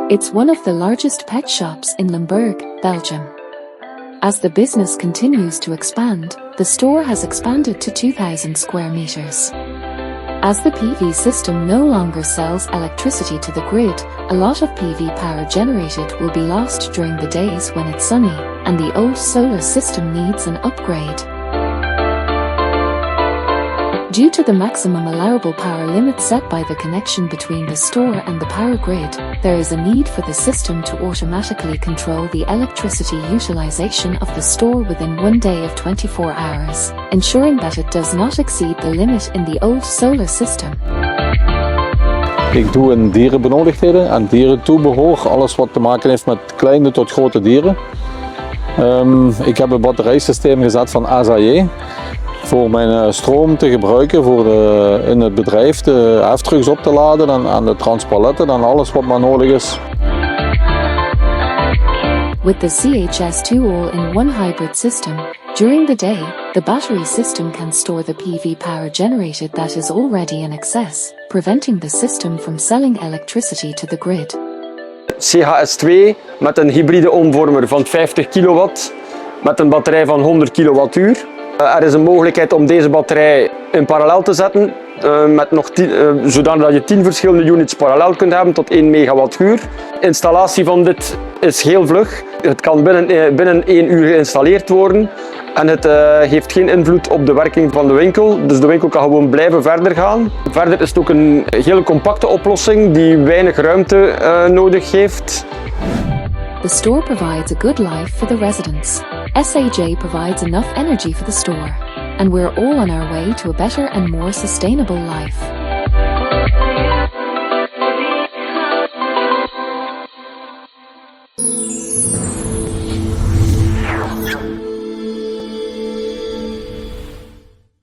It's one of the largest pet shops in Limburg, Belgium. As the business continues to expand, the store has expanded to 2,000 square meters. As the PV system no longer sells electricity to the grid, a lot of PV power generated will be lost during the days when it's sunny, and the old solar system needs an upgrade. Due to the maximum allowable power limit set by the connection between the store and the power grid, there is a need for the system to automatically control the electricity utilization of the store within 1 day of 24 hours, ensuring that it does not exceed the limit in the old solar system. Ik doe in dierenbenodigdheden en dierentoebehoor, alles wat te maken heeft met kleine tot grote dieren. Ik heb een batterijsysteem gezet van SAJ. Voor mijn stroom te gebruiken in het bedrijf de heftrucks op te laden en de transpaletten en alles wat maar nodig is. With the CHS2 all-in-one hybrid system, during the day, the battery system can store the PV power generated that is already in excess, preventing the system from selling electricity to the grid. CHS2 met een hybride omvormer van 50 kilowatt met een batterij van 100 kilowattuur. Er is een mogelijkheid om deze batterij in parallel te zetten, zodat je 10 verschillende units parallel kunt hebben tot 1 megawattuur. De installatie van dit is heel vlug. Het kan binnen 1 uur geïnstalleerd worden en het heeft geen invloed op de werking van de winkel. Dus de winkel kan gewoon blijven verder gaan. Verder is het ook een hele compacte oplossing die weinig ruimte nodig heeft. The store provides a good life for the residents. SAJ provides enough energy for the store, and we're all on our way to a better and more sustainable life.